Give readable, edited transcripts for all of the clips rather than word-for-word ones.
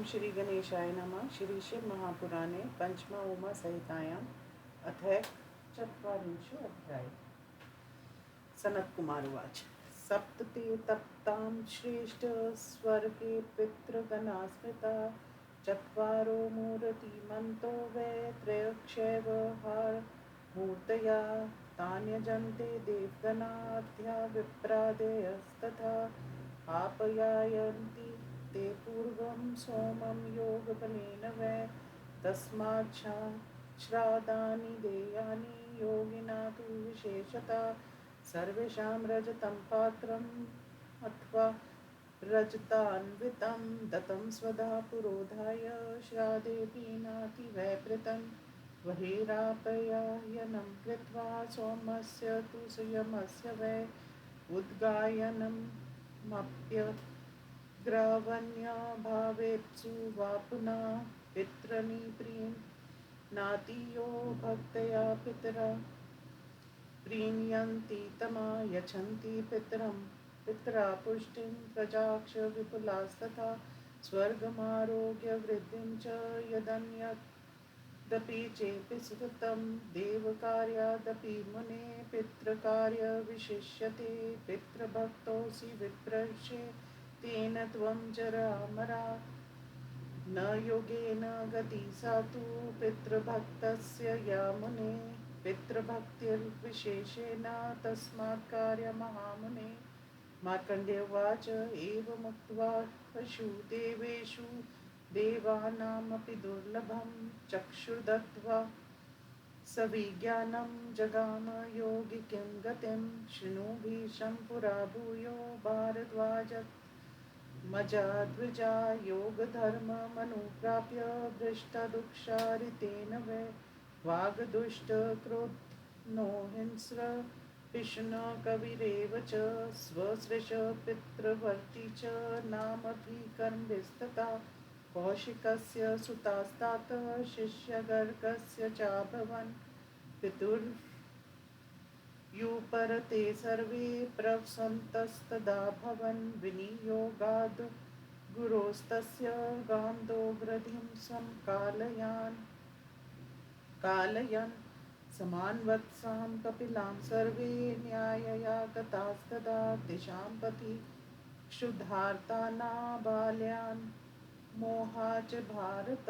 ओम श्री गणेशाय नमः। श्री शिव महापुराणे पंचम उमा सहितायाम् अथ चत्वारिंशो अध्याय। सनत कुमार उवाच। सप्तते तप्तां श्रेष्ठ स्वर्गे पितृगणा स्मृता चत्वारो मूर्तिमन्तो वै त्रयक्षैव मूर्तया तान्यजन्ते देवगणाद्या विप्रादयस्तथा आपयायन्ति ते पूर्वं सोमं योगबलेन वै तस्मात् श्राद्धानि देयानि योगिना तु विशेषतः सर्वेषां रजतं पात्रम् अथवा रजतान्वितं दत्तं स्वधा पुरोधाय श्राद्धे पीनाति वै पृतं बहिरापयायनं कृत्वा सोमस्य तु संयमस्य वै उद्गायनमप्यग्रवण्याभावेप्सु वा पुनः पितॄन् यो भक्तया पितरा प्रीणयन्ति तमा यच्छन्ति पितरा पुष्टिं प्रजाक्ष विपुलास्तथा स्वर्गमारोग्य वृद्धिं च यदन्यदपि चेपि सुकृतं देवकार्यादपि मुने पितृकार्य विशिष्यते पितृभक्तोऽसि विप्रशे तेन त्वं जरामरा न योगेन गति सा तु पितृभक्तस्य या मुने पितृभक्तिर्विशेषेण तस्मात् कार्यमहामुने। मार्कण्डेय उवाच। एवमुक्त्वा वसुदेवेषु देवानामपि दुर्लभं चक्षुर्दत्त्वा सविज्ञानं जगाम योगिकीं गतिं शृणु भीषं पुरा भूयो भारद्वाजमजाद्विजा योगधर्ममनुप्राप्य भ्रष्टदुःखारितेन वै वाग्दुष्टक्रोधनो हिंस्र पिशुनकविरेव च स्वसृश पितृवर्ती च नामभिकर्मभिस्तथा कौशिकस्य सुतास्तात शिष्यगर्गस्य चाभवन् पितुर्युपरते सर्वे प्रवसन्तस्तदाभवन् विनियोगाद् गुरोस्तस्य गान्धोग्रधिं कालयन् समान्वत्सां कपिलां सर्वे न्यायया गतास्तदा दिशां पथि क्षुधार्तानाबाल्यान् मोहा च भारत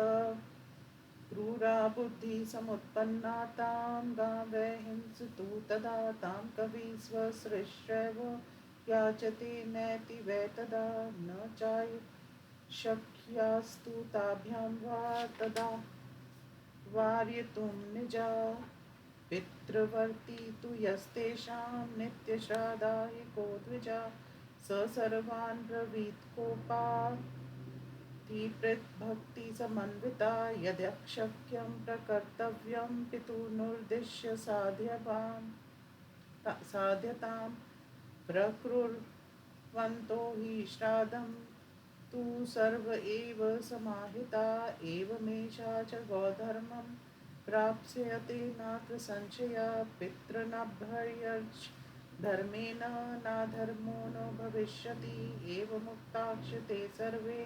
क्रूरा बुद्धिसमुत्पन्ना तां गावै हिंसतु तदा तां कवि स्वसृष्ट्वैव याचते नैति वै तदा न चाशक्यास्तु ताभ्यां वा तदा वारयितुं निजा पितृवर्ती तु यस्तेषां नित्यश्राद्धायको द्विजा स सर्वान् ब्रवीत् कोपातिपृद्भक्तिसमन्विता यद्यशक्यं प्रकर्तव्यं पितॄनुद्दिश्य साध्यतां प्रकुर्वन्तो हि श्राद्धं तु सर्व एव समाहिता एवमेषा च गौधर्मं प्राप्स्यते नात्र संशया पितॄनभ्यर्च्य धर्मेण नाधर्मो न भविष्यति एवमुक्ताक्षते सर्वे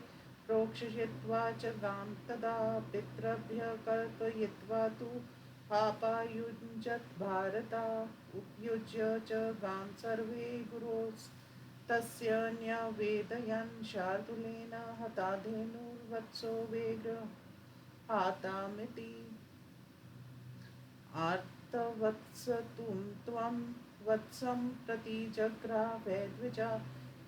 प्रोक्षयित्वा च गां तदा पितृभ्यः कल्पयित्वा तु आपायुञ्जत् भारता उपयुज्य च गां सर्वे गुरोस्तस्य न्यवेदयन् शार्दूलेन हता धेनुर्वत्सो विगृहातामिति आर्तवत्सतुं त्वं वत्सं प्रति जग्राहे द्विजा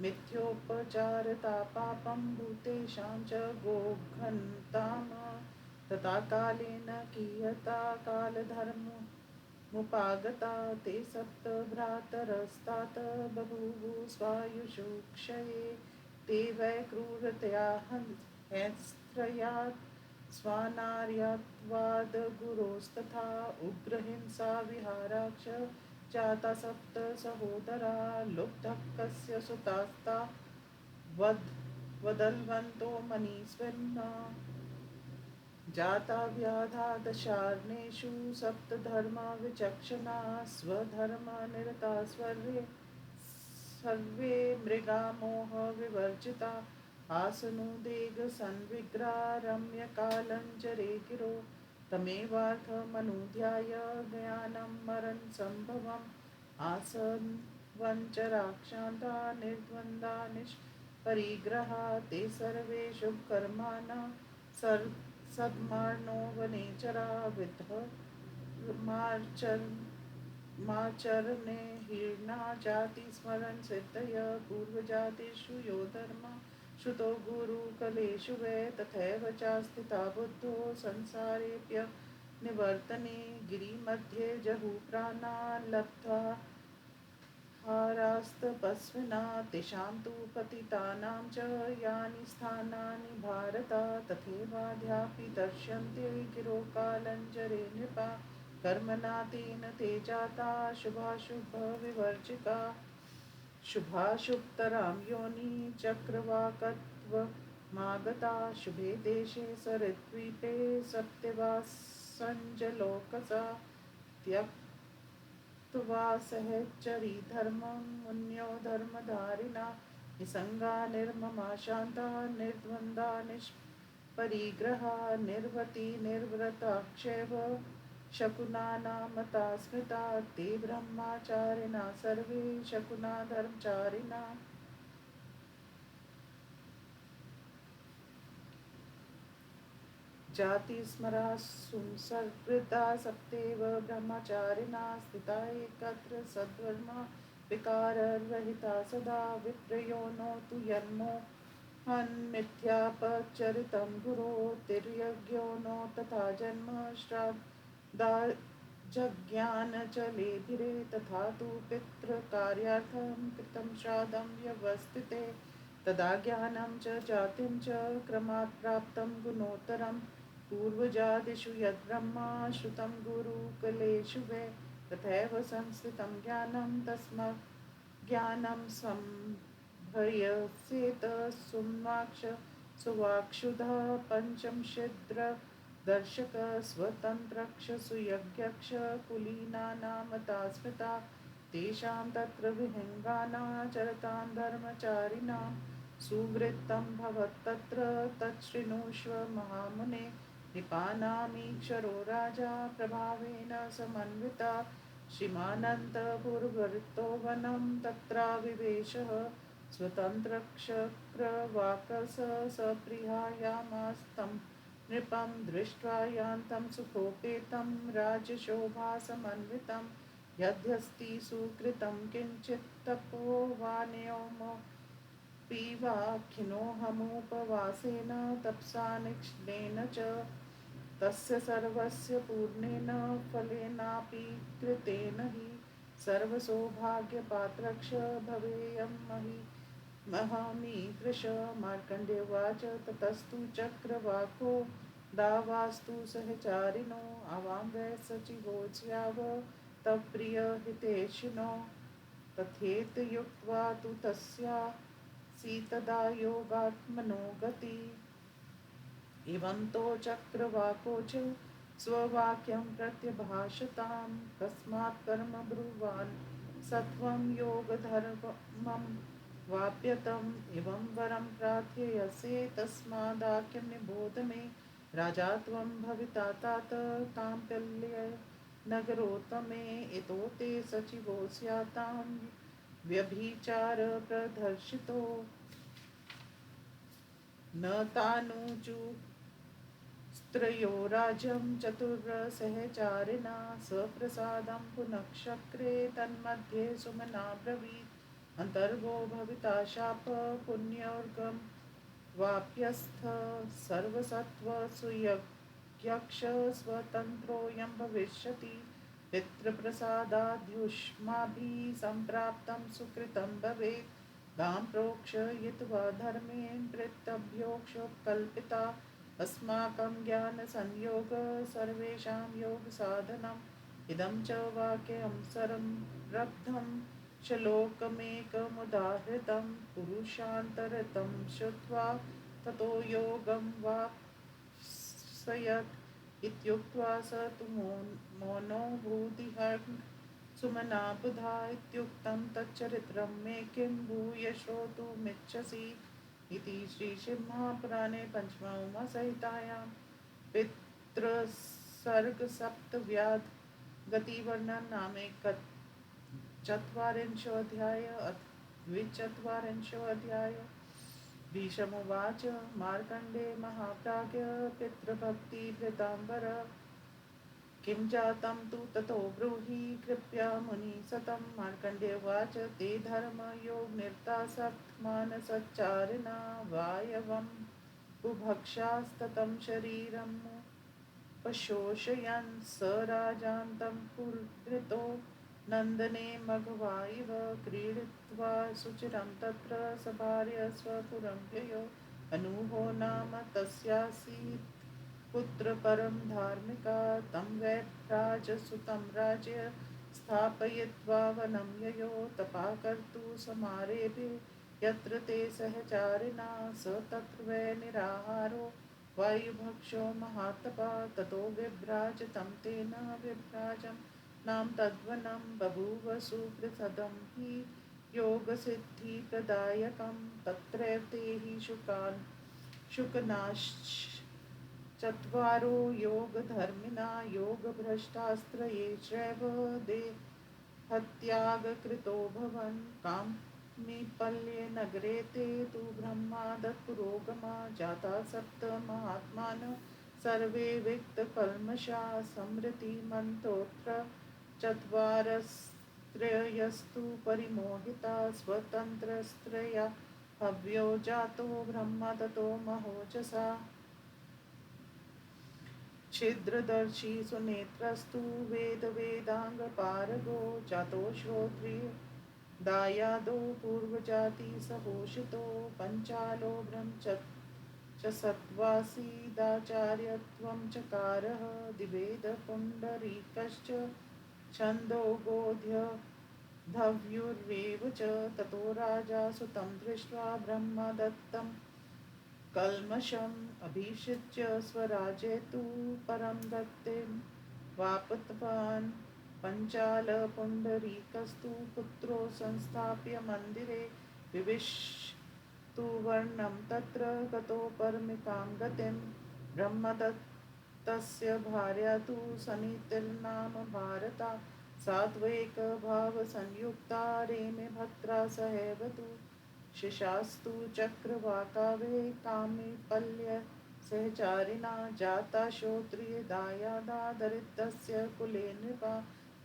मिथ्योपचारता पापं भूतेषां च गोघ्नतां तथा कालेन कियता कालधर्ममुपागता ते सप्त भ्रातरस्तात बभूवु स्वायुषु क्षये ते वै क्रूरतया हंस्त्रयात् स्वानार्यत्वाद् गुरोस्तथा उग्रहिंसा विहाराक्ष जाता सप्त सहोदरा लुब्धः कस्य सुतास्ता वदल्वन्तो मनीस्विन्ना जाता व्याधा दशार्णेषु सप्तधर्मा विचक्षणा स्वधर्मनिरता सर्वे मृगा मोह विवर्जिता आसनुदेग संविग्रा रम्यकालञ्जरे गिरो तमेवार्थमनुध्याय ज्ञानं मरण संभवम् आसन् वञ्चराक्षान्ता निर्द्वन्द्वा निष्परिग्रहा ते सर्वे शुभकर्माणा सद्मार्णो वनेचरा माचरणे हीर्णा जाति स्मरण सिद्धय पूर्वजातिषु यो धर्म श्रुतो गुरुकलेषु वै तथैव चास्थिता बुद्धो संसारेऽप्य निवर्तने गिरिमध्ये जहुप्राणा लब्ध्वा हारास्तपस्विना तेषां तु पतितानां च यानि स्थानानि भारत तथैवाद्यापि दर्श्यन्ते गिरोकालञ्जरे नृपा कर्मणा तेन ते जाता शुभाशुभविवर्जिका शुभाशुभतरां योनि चक्रवाकत्वमागता शुभे देशे सरिद्वीपे सत्यवासञ्जलोकसा त्यक्त्वा सहचरी धर्मं मुन्यो धर्मधारिणा निसङ्गा निर्ममा शान्ता निर्द्वन्द्वा निष्परिग्रहा निर्वती निर्व्रताक्षेव शकुनानामता स्मृता ते ब्रह्मचारिणा सर्वे शकुना धर्मचारिणा जातिस्मरा सुसंस्कृता सप्तेव ब्रह्मचारिणा स्थिता एकत्र सद्वर्मा विकाररहिता सदा विप्रयोनो तु यन्मो हन्मिथ्यापचरितं गुरो तिर्यज्ञो नो तथा जन्म श्राद्धा जज्ञानचलेभिरे तथा तु पितृकार्यार्थं कृतं श्राद्धं व्यवस्थिते तदा ज्ञानं च जातिं च क्रमात् प्राप्तं गुणोत्तरं पूर्वजादिषु यद्ब्रह्मा श्रुतं गुरुकुलेषु वै तथैव संस्थितं ज्ञानं तस्मात् ज्ञानं संभयसेत सुवाक्ष सुवाक्षुधा पञ्चमशिद्र दर्शक स्वतन्त्रक्ष सुयज्ञक्ष कुलीनानामता स्मृता तेषां तत्र विहङ्गानाचरतां धर्मचारिणां सुवृत्तं भवत्तत्र तच्छृणुष्व महामुने नृपाणामीक्षरो राजा प्रभावेन समन्विता श्रीमानन्तपुरवृत्तो वनं तत्राविवेशः स्वतन्त्रक्षक्रवाकस सप्रियायामास्तं नृपं दृष्ट्वा यान्तं सुखोपेतं राजशोभासमन्वितं यद्यस्ति सुकृतं किञ्चित् तपोवान्योमपि वाखिनोऽहमुपवासेन तपसा निक्ष्णेन च तस्य सर्वस्य पूर्णेन फलेनापि कृतेन हि सर्वसौभाग्यपात्रक्ष भवेयं महामीदृश मार्कण्डेयवाच ततस्तु चक्रवाको दावास्तु सहचारिणो आवां वै सचिवोऽस्याव तव प्रियहितेशिनो तथेतयुक्त्वा तु तस्या सीतदा योगात्मनो गति एवं तो चक्रवाको च स्ववाक्यं प्रत्यभाषतां कस्मात् कर्म ब्रुवान् सत्वं योगधर्मं वाप्यतम् एवं वरं प्रार्थयसे तस्मादाख्यं निबोध मे राजा त्वं भविता तात काम्पल्य नगरोत्तमे इतो ते सचिवो स्यातां व्यभिचार प्रदर्शितो न तानुजु स्त्रयो राज्यं चतुर्सहचारिणा सप्रसादं पुनः तन्मध्ये सुमना ब्रवीत् अन्तर्गो भविता शाप पुण्योर्गं वाप्यस्थ सर्वसत्त्वसुयज्ञक्ष स्वतन्त्रोऽयं भविष्यति पितृप्रसादाद्युष्माभिः सम्प्राप्तं सुकृतं भवेत् गां प्रोक्षयित्वा धर्मेण प्रेतभ्योऽक्षोपकल्पिता अस्माकं ज्ञानसंयोग सर्वेषां योगसाधनम् इदं च वाक्यं सरब्धं श्लोकमेकमुदाहृतं पुरुषान्तरतं श्रुत्वा ततो योगं वाप्स्यत् इत्युक्त्वा स तु मौनो भूतिहर्ष सुमना बुधा इत्युक्तं तच्चरित्रं मे किं भूय श्रोतुमिच्छसि इति श्रीशिवमहापुराणे पंचमसंहितायां पितृसर्गसप्तव्याध गतिवर्णनं नामैकचत्वारिंशोऽध्याय अथ द्विचत्वारिंशोऽध्याय। भीष्मोवाच मार्कण्डे महाप्राज्ञ पितृभक्तिभृताम्बर किं जातं तु ततो ब्रूहि कृपया मुनिसतं। मार्कण्डेयवाच ते धर्मयोगनिरता सप्तमानसच्चारिणा वायवं बुभक्षास्ततं शरीरं पशोषयन् स राजान्तं कुलधृतो नन्दने मघवा इव क्रीडित्वा सुचिरं तत्र सभार्य स्वपुरं व्ययो अनूहो नाम तस्यासीत् पुत्र परं धार्मिका तं वैराजसुतं राज्य स्थापयित्वा वनं ययो तपा कर्तुं समारेभे यत्र ते सहचारिणा स तत्र वै निराहारो वायुभक्षो महातपा ततो विभ्राजतं तेन विभ्राजं नाम तद्वनं बभूव सुकृतदं हि योगसिद्धिप्रदायकं तत्रैव ते हि शुकनाश्चत्वारो योगधर्मिणा योगभ्रष्टास्त्रयेष्वैव देहत्यागकृतो भवन् कामीपल्ये नगरे ते तु ब्रह्मादत्पुरोगमा जाता सप्त महात्मानः सर्वे विक्तकल्मषा समृतिमन्तोऽत्र चत्वारस्त्रयस्तु परिमोहिता स्वतन्त्रस्त्रया हव्यो जातो ब्रह्म ततो महोजसा छिद्रदर्शी सुनेत्रस्तु वेदांगपारगो जातो श्रोत्रिय दायादो पूर्वजाति सहोषितो पञ्चालो ब्रह्मच सत्त्वासीदाचार्यत्वं चकारः दिवेदपुण्डरीकश्च छन्दो गोध्य धव्युर्वेव च ततो राजा सुतं दृष्ट्वा ब्रह्मदत्तं कल्मषम् अभिषिच्य स्वराज्ये तु परं दत्तिं वापतवान् पञ्चालपुण्डरीकस्तु पुत्रो संस्थाप्य मन्दिरे विविष्टु वर्णं तत्र गतो परमिकां गतिं ब्रह्मदत्तस्य भार्या तु सनीतिर्नाम भारता सात्वैकभावसंयुक्ता रेमे भद्रा सहैव तु शिशास्तु चक्रवाकावे कामीपल्य सहचारिणा जाता श्रोत्रियदायादा दरिद्रस्य कुले नृपा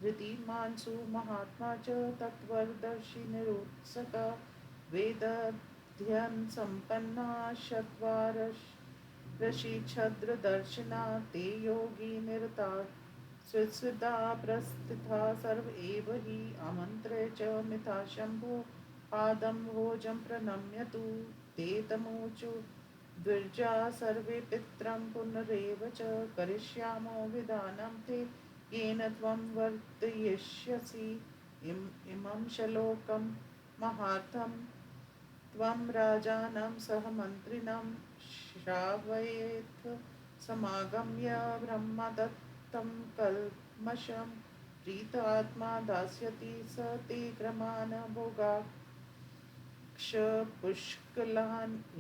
धृतिमान्सु महात्मा च तत्त्वदर्शी निरुत्सका वेदाध्ययन सम्पन्ना शत्वारशिच्छद्रदर्शिना ते योगी निरता स्विस्विदा प्रस्थिता सर्व एव हि आमन्त्र्य च मिथा शम्भो पादं भोजं प्रणम्यतु ते तमूचु द्विजा सर्वे पित्रं पुनरेव च करिष्यामो विधानं ते येन त्वं वर्तयिष्यसि इमं श्लोकं महार्थं त्वं राजानं सह मन्त्रिणं श्रावयेत् समागम्य ब्रह्मदत्तं कल्मषं प्रीत आत्मा दास्यति स ते क्रमान् भोगाक्षपुष्कलान्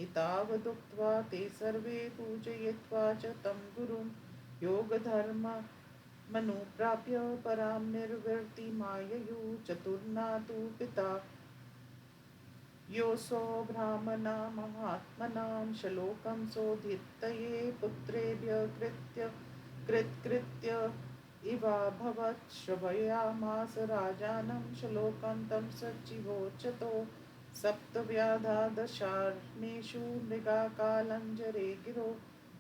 एतावदुक्त्वा ते सर्वे पूजयित्वा च तं गुरुं योगधर्ममनुप्राप्य परां निर्वृतिमाययुः चतुर्ना तु पिता योऽसौ ब्राह्मणा महात्मनां श्लोकं सोऽधीतये पुत्रेभ्यः कृत्कृत्य इवाभवत् श्रवयामास राजानं श्लोकं तं सचिवोच्चतो सप्तव्याधादशार्णेषु मृगाकालञ्जरे गिरो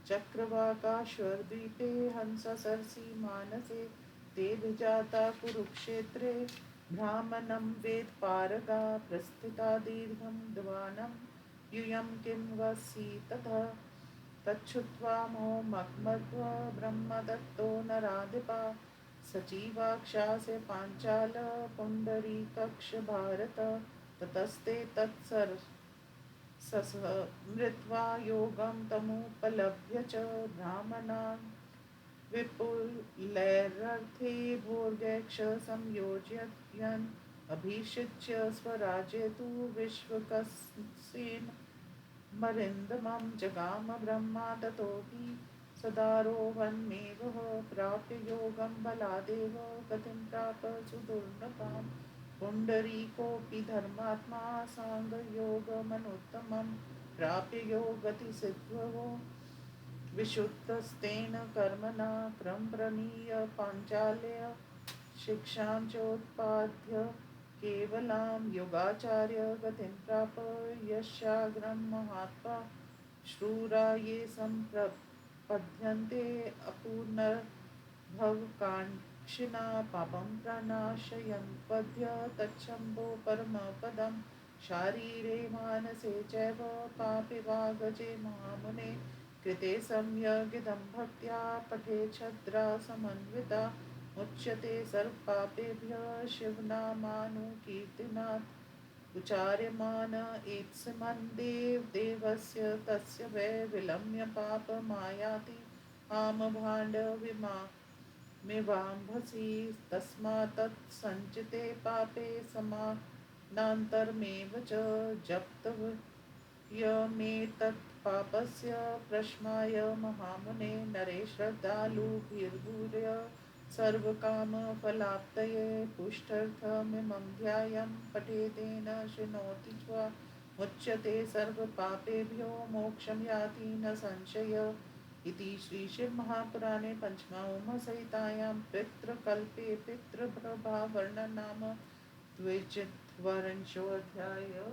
चक्रवाकाश्वरद्वीपे हंससरसि मानसे ते विजाता कुरुक्षेत्रे ब्राह्मणं वेदपारगा प्रस्थिता दीर्घं द्वानं यूयं किं वसी तथा तच्छ्रुत्वा मोहमग्मध्वा ब्रह्मदत्तो नराधिपा सचिवाक्षास्य पाञ्चाल पुण्डरीकक्ष भारत ततस्ते तत्समृत्वा योगं तमुपलभ्य च ब्राह्मणान् विपुलैरर्थे भोर्गैक्ष संयोजयन् अभिषिच्य स्वराज्ये तु विश्वकसेन मरिन्दमं जगाम ब्रह्मा ततो हि सदारोहन्मेव प्राप्य योगं बलादेव गतिं प्राप सुदुर्लभाम् पुण्डरीकोऽपि धर्मात्मा साङ्गयोगमनुत्तमं प्राप्य योगतिसिद्ध्वो विशुद्धस्तेन कर्मणा क्रमप्रणीय पाञ्चाल्य शिक्षां चोत्पाद्य केवलां योगाचार्य गतिं प्राप यस्याग्रं महात्मा श्रूरा ये सम्प्रपद्यन्ते अपूर्णभवकाङ्क्षिणा पापं प्रणाशयन् पद्य तच्छम्भो परमपदं शारीरे मानसे चैव पापे वागजे महामुने कृते सम्यगिदं भक्त्या पठेत् छद्रा समन्विता मुच्यते सर्वपापेभ्यः शिवनामानुकीर्तनात् उच्चार्यमान एत्समन् देवस्य तस्य वै विलम्य पापमायाति आमभाण्डविमामिवाम्भसि तस्मात् तत्सञ्चिते पापे समानान्तरमेव च जप्तव्यमेतत् पापस्य प्रशमाय महामुने नरे श्रद्धालुभिर्भूय सर्वकामफलाप्तये पुष्टर्थमिमं ध्यायं पठेतेन शृणोति च मुच्यते सर्वपापेभ्यो मोक्षं याति न संशय इति श्रीशिवमहापुराणे पञ्चमसंहितायां पितृकल्पे पितृप्रभावर्णनं नाम द्विचत्वारिंशोऽध्यायः।